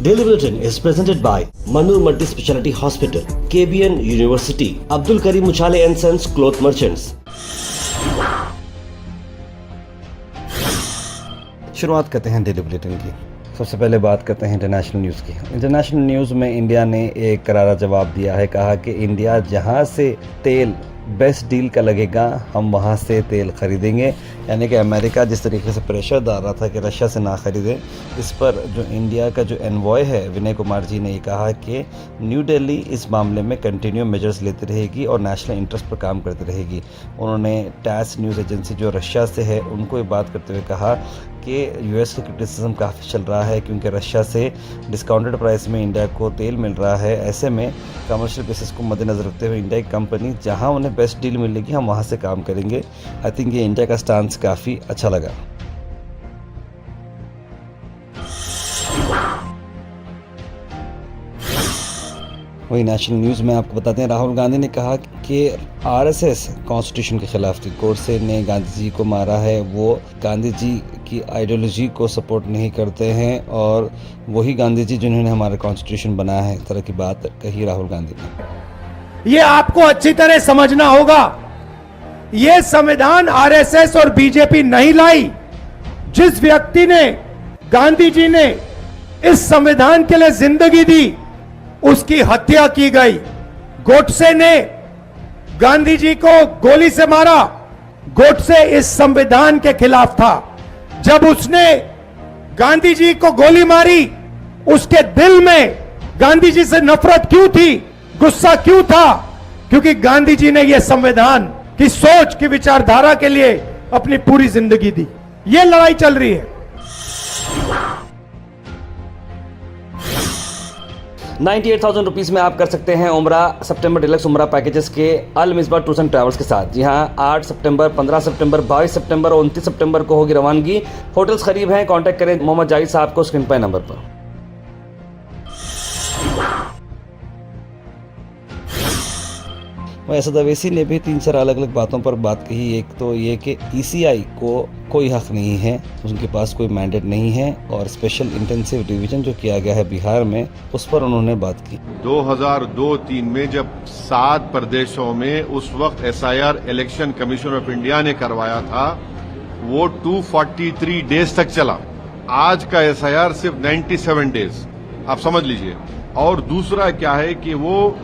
Daily Bulletin is presented by Manur Multi Speciality Hospital, KBN University, Abdul Karim Uchale and Sons Cloth Merchants. शुरुआत करते हैं daily bulletin की। सबसे पहले बात करते हैं इंटरनेशनल न्यूज़ की। इंटरनेशनल न्यूज़ में इंडिया ने एक करारा जवाब दिया है। कहा कि इंडिया जहां से तेल बेस्ट डील का लगेगा हम वहां से तेल खरीदेंगे। यानी कि अमेरिका जिस तरीके से प्रेशर डाल रहा था कि रशिया से ना खरीदें, इस पर जो इंडिया का जो एनवॉय है विनय कुमार जी ने ये कहा कि न्यू दिल्ली इस मामले में कंटिन्यू मेजर्स लेती रहेगी और नेशनल इंटरेस्ट पर काम करती रहेगी। उन्होंने टैस न्यूज़ एजेंसी जो रशिया से है उनको ये बात करते हुए कहा कि यूएस का क्रिटिसिज्म काफ़ी चल रहा है क्योंकि रशिया से डिस्काउंटेड प्राइस में इंडिया को तेल मिल रहा है। ऐसे में कमर्शियल बेसिस को मद्देनज़र रखते हुए इंडिया की कंपनी जहां उन्हें बेस्ट डील मिलेगी हम वहां से काम करेंगे। आई थिंक ये इंडिया का स्टांस काफ़ी अच्छा लगा। वही नेशनल न्यूज़ में आपको बताते हैं राहुल गांधी ने कहा कि आरएसएस कॉन्स्टिट्यूशन के खिलाफ थी। गोडसे ने गांधी जी को मारा है, वो गांधी जी की आइडियोलॉजी को सपोर्ट नहीं करते हैं और वही गांधी जी जिन्होंने हमारा कॉन्स्टिट्यूशन बनाया है, इस तरह की बात कही राहुल गांधी ने। ये आपको अच्छी तरह समझना होगा, ये संविधान आरएसएस और बीजेपी नहीं लाई। जिस व्यक्ति ने, गांधी जी ने इस संविधान के लिए जिंदगी दी उसकी हत्या की गई। गोडसे ने गांधी जी को गोली से मारा। गोडसे इस संविधान के खिलाफ था। जब उसने गांधी जी को गोली मारी उसके दिल में गांधी जी से नफरत क्यों थी, गुस्सा क्यों था? क्योंकि गांधी जी ने यह संविधान की सोच की विचारधारा के लिए अपनी पूरी जिंदगी दी। यह लड़ाई चल रही है। 98,000 रुपीज़ में आप कर सकते हैं उम्रा सितंबर डिलक्स उम्रा पैकेजेस के अल मिसबा टूर्स एंड ट्रैवल्स के साथ। जी हाँ, 8 सितंबर, 15 सितंबर, 22 सितंबर और 29 सितंबर को होगी रवानगी। होटल्स करीब हैं। कांटेक्ट करें मोहम्मद जाहिद साहब को स्क्रीन पर नंबर पर। असद अवैसी ने भी 3-4 अलग अलग बातों पर बात कही। एक तो ये कि ईसीआई को कोई हक नहीं है, उनके पास कोई मैंडेट नहीं है और स्पेशल इंटेंसिव डिवीजन जो किया गया है बिहार में उस पर उन्होंने बात की। 2002-03 में जब 7 प्रदेशों में उस वक्त SIR election commission of India ने करवाया था, वो 243 डेज तक चला। आज का एसआईआर सिर्फ 97 डेज, आप समझ लीजिए। और दूसरा क्या है कि वो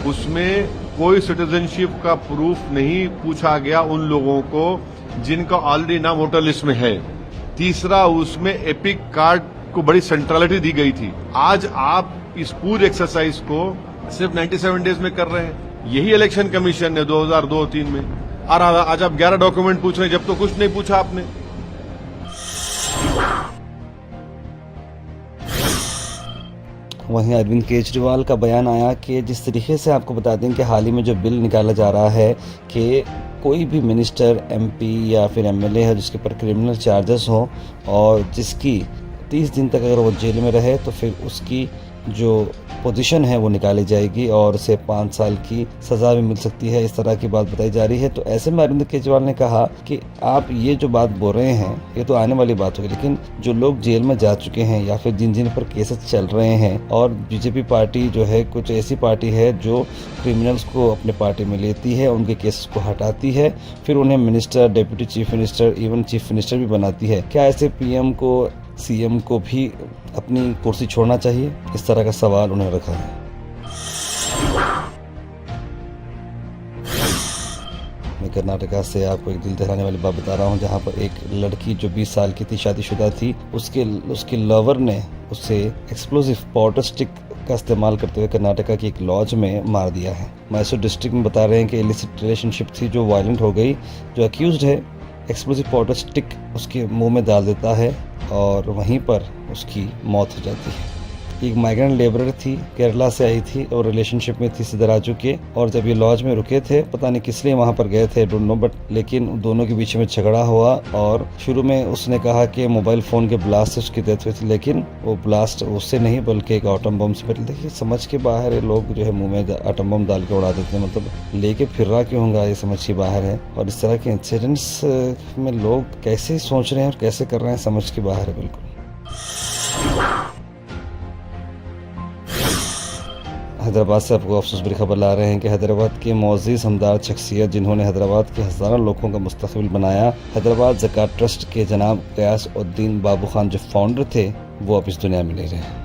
उसमें कोई सिटीजनशिप का प्रूफ नहीं पूछा गया उन लोगों को जिनका ऑलरेडी नाम वोटर लिस्ट में है। तीसरा, उसमें एपिक कार्ड को बड़ी सेंट्रलिटी दी गई थी। आज आप इस पूरे एक्सरसाइज को सिर्फ 97 डेज में कर रहे हैं। यही इलेक्शन कमीशन ने 2002-03 में, और आज आप 11 डॉक्यूमेंट पूछ रहे हैं जब तो कुछ नहीं पूछा आपने। वहीं अरविंद केजरीवाल का बयान आया कि जिस तरीके से आपको बता दें कि हाल ही में जो बिल निकाला जा रहा है कि कोई भी मिनिस्टर, एमपी या फिर एमएलए है जिसके ऊपर क्रिमिनल चार्जेस हो और जिसकी 30 दिन तक अगर वो जेल में रहे तो फिर उसकी जो पोजीशन है वो निकाली जाएगी और उसे 5 साल की सज़ा भी मिल सकती है। इस तरह की बात बताई जा रही है। तो ऐसे में अरविंद केजरीवाल ने कहा कि आप ये जो बात बोल रहे हैं ये तो आने वाली बात होगी, लेकिन जो लोग जेल में जा चुके हैं या फिर जिन जिन पर केसेस चल रहे हैं, और बीजेपी पार्टी जो है कुछ ऐसी पार्टी है जो क्रिमिनल्स को अपने पार्टी में लेती है, उनके केसेस को हटाती है, फिर उन्हें minister, deputy chief minister, even chief minister भी बनाती है। क्या ऐसे पीएम को, सीएम को भी अपनी कुर्सी छोड़ना चाहिए? इस तरह का सवाल उन्होंने रखा है। मैं कर्नाटका से आपको एक दिल दहलाने वाली बात बता रहा हूँ, जहाँ पर एक लड़की जो 20 साल की थी, शादीशुदा थी, उसके लवर ने उसे एक्सप्लोसिव पाउडर स्टिक का इस्तेमाल करते हुए कर्नाटका की एक लॉज में मार दिया है। मैसूर डिस्ट्रिक्ट में बता रहे हैं कि इलिसिट रिलेशनशिप थी जो वायलेंट हो गई। जो अक्यूज्ड है एक्सप्लोसिव पाउडर स्टिक उसके मुंह में डाल देता है और वहीं पर उसकी मौत हो जाती है। एक माइग्रेंट लेबरर थी, केरला से आई थी और रिलेशनशिप में थी सिद्धराजू के, और जब ये लॉज में रुके थे, पता नहीं किस लिए वहाँ पर गए थे, डोंट नो, बट लेकिन दोनों के बीच में झगड़ा हुआ और शुरू में उसने कहा कि मोबाइल फ़ोन के ब्लास्ट से उसकी डेथ हुई थी, लेकिन वो ब्लास्ट उससे नहीं बल्कि एक एटम बम से। देखिए समझ के बाहर है, लोग जो है मुँह में एटम बम डाल के उड़ा देते हैं, मतलब लेके फिर रहा क्यों होगा, ये समझ के बाहर है। और इस तरह के इंसिडेंट्स में लोग कैसे सोच रहे हैं और कैसे कर रहे हैं, समझ के बाहर है बिल्कुल। हैदराबाद से आपको अफसोस भरी खबर ला रहे हैं कि हैदराबाद के मोअज़्ज़िज़ हमदार्द शख्सियत जिन्होंने हैदराबाद के हज़ारों लोगों का मुस्तक़बिल बनाया, हैदराबाद ज़कात ट्रस्ट के जनाब ग़ियास-उद-दीन बाबू खान जो फाउंडर थे, वो अब इस दुनिया में नहीं रहे।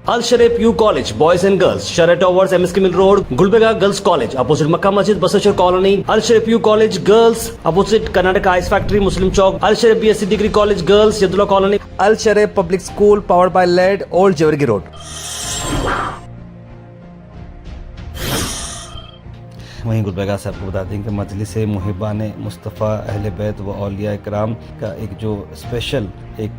Al Sharif U College, Boys and Girls, Sharia Towers, MSK Mill Road, Gulbega Girls College, opposite Makkah Masjid, Basashar Colony. Al Sharif U College, Girls, opposite Karnataka Ice Factory, Muslim Chowk. Al Sharif BSc Degree College, Girls, Yadullah Colony. Al Sharif Public School powered by LED, Old Jewargi Road. वहीं गुलबर्गा से आपको बता दें कि मजलिस मुहिबान मुस्तफ़ा अहले बैत व औलिया इकराम का एक जो स्पेशल एक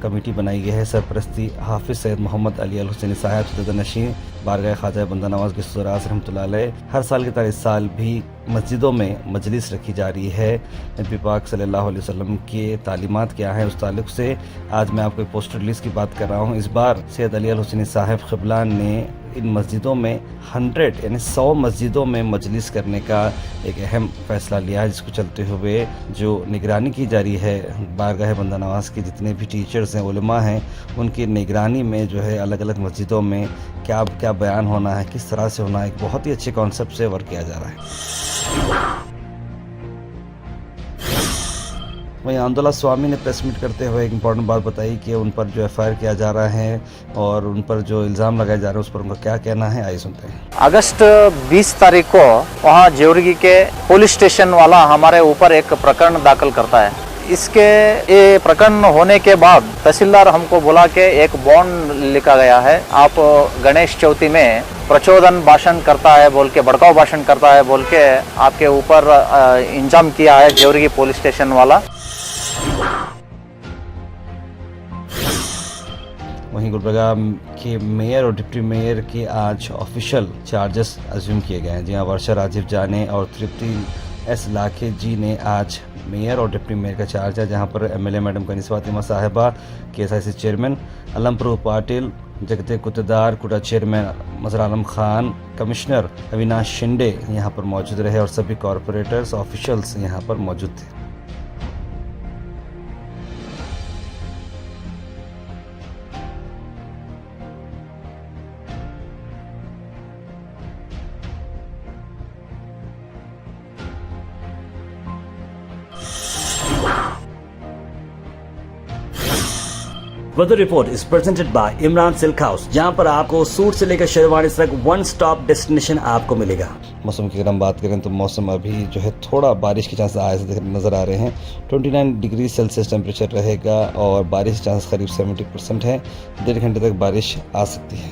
कमेटी बनाई गई है, सरपरस्ती हाफिज़ सैयद मोहम्मद अली अल हुसैनी साहब सदरनशीं बारगाह ख्वाजा बंदा नवाज़ के सुरास रहमतुल्लाह अलैह। हर साल की तरह इस साल भी मस्जिदों में मजलिस रखी जा रही है। नबी पाक सल्लल्लाहु अलैहि वसल्लम के तालीमात क्या है, उस ताल्लुक़ से आज मैं आपको एक पोस्टर रिलीज़ की बात कर रहा हूँ। इस बार सैयद अली अल हुसैनी साहब क़िबला ने इन मस्जिदों में 100 यानी 100 मस्जिदों में मजलिस करने का एक अहम फ़ैसला लिया है, जिसको चलते हुए जो निगरानी की जा रही है बारगाह बंदा नवाज़ के जितने भी टीचर्स हैं, उलमा हैं, उनकी निगरानी में जो है अलग अलग मस्जिदों में क्या क्या बयान होना है, किस तरह से होना है, एक बहुत ही अच्छे कॉन्सेप्ट से वर्क किया जा रहा है। वहीं आंदोलन स्वामी ने प्रेस मीट करते हुए एक इम्पॉर्टेंट बात बताई कि उन पर जो FIR किया जा रहा है और उन पर जो इल्ज़ाम लगाए जा रहे हैं उस पर उनका क्या कहना है, आइए सुनते हैं। अगस्त 20 तारीख को वहाँ जेवरगी के पुलिस स्टेशन वाला हमारे ऊपर एक प्रकरण दाखिल करता है। इसके ये प्रकरण होने के बाद तहसीलदार हमको बोला कि एक बॉन्ड लिखा गया है, आप गणेश चौथी में प्रचोदन भाषण करता है बोल के, भड़काऊ भाषण करता है बोल के आपके ऊपर इंजाम किया है जेवरगी पुलिस स्टेशन वाला। वहीं गुलबर्गा के मेयर और डिप्टी मेयर के आज ऑफिशियल चार्जेस अज्यूम किए गए हैं। जी हाँ, वर्षा राजीव जाने और तृप्ति एस लाखे जी ने आज मेयर और डिप्टी मेयर का चार्ज है, जहां पर MLA मैडम कनीस फातिमा साहिबा, KSIC चेयरमैन अलम प्रभु पाटिल, जगते कुतदार कुटा चेयरमैन मजहर आलम खान, कमिश्नर अविनाश शिंदे यहाँ पर मौजूद रहे और सभी कॉरपोरेटर्स ऑफिशियल्स यहाँ पर मौजूद थे। Weather report is presented by Imran Silk House, जहां पर आपको सूट से लेकर शेरवानी तक वन स्टॉप डेस्टिनेशन आपको मिलेगा। मौसम की अगर हम बात करें तो मौसम अभी जो है थोड़ा बारिश के चांस आए नज़र आ रहे हैं। 29 डिग्री सेल्सियस टेम्परेचर रहेगा और बारिश के चांस करीब 70% है। 1.5 घंटे तक बारिश आ सकती है।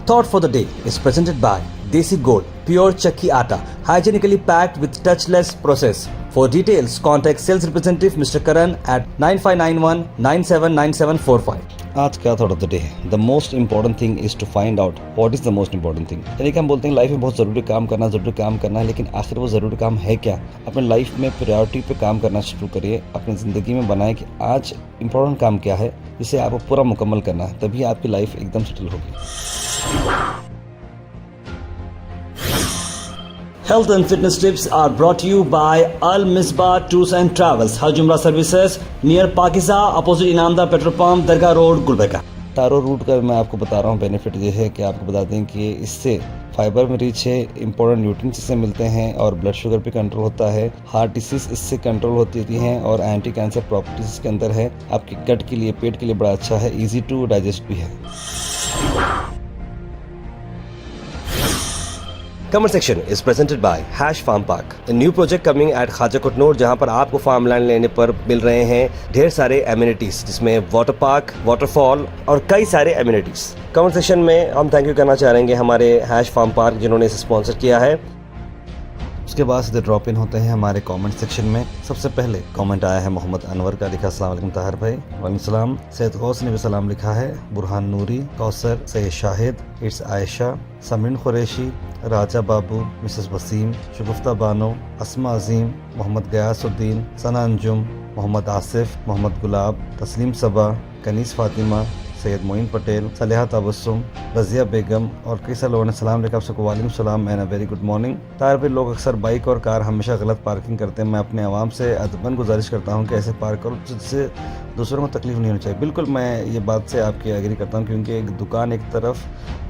Thought for the day is presented by Desi Gold, pure chakki atta, hygienically packed with touchless process. For details, contact sales representative Mr. Karan at 9591 979745. आज का थॉट ऑफ द डे है, the most important thing is to find out what is the most important thing. यानी कि हम बोलते हैं life में बहुत ज़रूरी काम करना है, लेकिन आखिर वो ज़रूरी काम है क्या? अपने लाइफ में प्रायोरिटी पे काम करना शुरू करिए, अपनी ज़िंदगी में बनाएं कि आज इंपॉर्टेंट काम क्या है जिसे आपको पूरा मुकम्मल करना है, तभी आपकी लाइफ एकदम सेटल होगी। Health and fitness tips are brought to you by Al Misbah Tours and Travels, Hajj Umrah Services, near Pakiza, opposite Inamda Petrol Pump, Dargah Road, Gulbarga. टारो रूट का मैं आपको बता रहा हूँ बेनिफिट ये है कि आपको बता दें कि इससे फाइबर में रिच है, इंपॉर्टेंट न्यूट्रिएंट्स इससे मिलते हैं और ब्लड शुगर भी कंट्रोल होता है, हार्ट डिसीज इससे कंट्रोल होती हैं और एंटी कैंसर प्रॉपर्टीज इसके अंदर है। आपके गट के लिए, पेट के लिए बड़ा अच्छा है, इजी टू डाइजेस्ट भी है। Comment section is presented by Hash Farm Park, a new project coming at Khaja Kotnoor, जहां पर आपको फार्म लैंड लेने पर मिल रहे हैं ढेर सारे एमिनिटीज, जिसमें वाटर पार्क, वाटरफॉल और कई सारे एमिनिटीज। कमेंट सेक्शन में हम थैंक यू करना चाहेंगे हमारे हैश फार्म पार्क जिन्होंने इसे स्पॉन्सर किया है। उसके बाद सीधे ड्रॉप इन होते हैं हमारे कमेंट सेक्शन में। सबसे पहले कमेंट आया है मोहम्मद अनवर का, लिखा अस्सलाम वालेकुम ताहिर भाई। वालेकुम सलाम। सैयद गौस ने भी सलाम लिखा है। बुरहान नूरी, कौसर, सैयद शाहिद, इट्स आयशा, समीन कुरैशी, राजा बाबू, मिसेस वसीम, शुगुफ्ता बानो, अस्मा अजीम, मोहम्मद ग़ियासुद्दीन, सना अंजुम, मोहम्मद आसिफ, मोहम्मद गुलाब, तस्लीम सबा, कनीस फातिमा, सैयद मोइन पटेल, सलेहा तबस्सुम, रजिया बेगम और कई सारे लोगों ने सलाम लिखा। आप सबको वालेकुम सलाम एंड वेरी गुड मॉर्निंग। तार पे लोग अक्सर बाइक और कार हमेशा गलत पार्किंग करते हैं। मैं अपने आवाम से अदबन गुजारिश करता हूँ कि ऐसे पार्क करो जिससे दूसरों को तकलीफ नहीं होनी चाहिए। बिल्कुल मैं ये बात से आपकी एग्री करता हूँ, क्योंकि एक दुकान एक तरफ,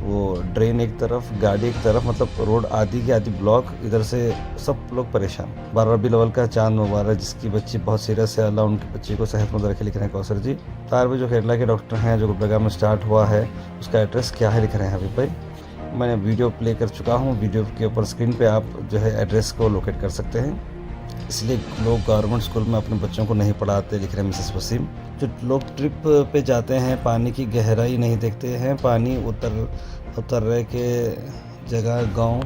वो ड्रेन एक तरफ, गाड़ी एक तरफ, मतलब रोड आधी की आधी ब्लॉक, इधर से सब लोग परेशान। 12 रबीउल अव्वल का चांद मुबारक, जिसकी बच्ची बहुत सीरियस है, अल्लाह उनकी बच्ची को सेहतमंद रखे, लिख रहे हैं कौसर जी। तार पे जो केरला के डॉक्टर हैं जो गुलबर्गा में स्टार्ट हुआ है, उसका एड्रेस क्या है लिख रहे हैं हबीब भाई। मैंने वीडियो प्ले कर चुका हूँ, वीडियो के ऊपर स्क्रीन पे आप जो है एड्रेस को लोकेट कर सकते हैं। इसलिए लोग गवर्नमेंट स्कूल में अपने बच्चों को नहीं पढ़ाते, लिख रहे हैं मिसेस वसीम। जो लोग ट्रिप पे जाते हैं पानी की गहराई नहीं देखते हैं, पानी उतरने के जगह गांव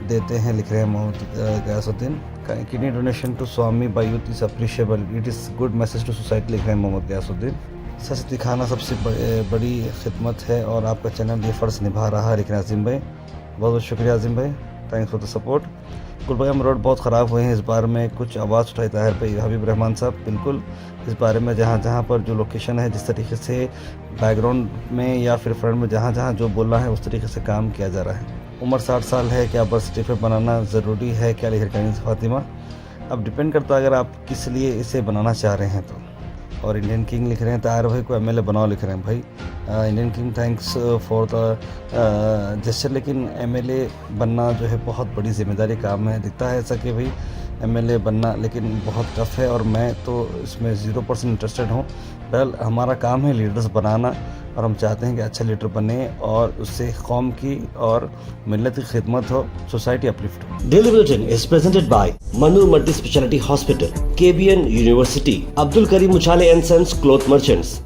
देते हैं, लिख रहे हैं Mohammed Ghiyasuddin. Kidney donation to Swami by youth is appreciable, it is good message to society, लिख रहे हैं मोहम्मद गयासुद्दीन। सच दिखाना सबसे बड़ी खिदमत है और आपका चैनल ये फ़र्ज़ निभा रहा है, लिख रहे हैं अजीम भाई। बहुत बहुत शुक्रिया अजीम भाई, thanks for the support. Gulbarga में रोड बहुत ख़राब हुए हैं, इस बारे में कुछ आवाज़ उठाई ताहिर भाई हबीब रहमान साहब। बिल्कुल इस बारे में जहाँ जहाँ पर जो लोकेशन है, जिस तरीके से बैकग्राउंड में या फिर फ्रंट में जहाँ जहाँ जो बोल रहा है उस तरीके से काम किया जा रहा है। उम्र 60 साल है, क्या बर्थ सर्टिफिकेट बनाना ज़रूरी है, क्या लिख रहे हैं फातिमा। अब डिपेंड करता है अगर आप किस लिए इसे बनाना चाह रहे हैं तो। और इंडियन किंग लिख रहे हैं ताहिर भाई को एमएलए बनाओ, लिख रहे हैं भाई। Indian king thanks for the gesture, लेकिन एमएलए बनना जो है बहुत बड़ी जिम्मेदारी काम है। दिखता है ऐसा कि भाई एमएलए बनना लेकिन बहुत टफ है, और मैं तो इसमें 0% इंटरेस्टेड हूँ। बहरहाल हमारा काम है लीडर्स बनाना, और हम चाहते हैं कि अच्छा लीडर बने और उससे कौम की और मिल्लत की खिदमत हो, सोसाइटी अपलिफ्ट हो। Daily Bulletin is presented by Manu Multi Speciality Hospital, KBN University, Abdul Karim Muchale and Sons Cloth Merchants.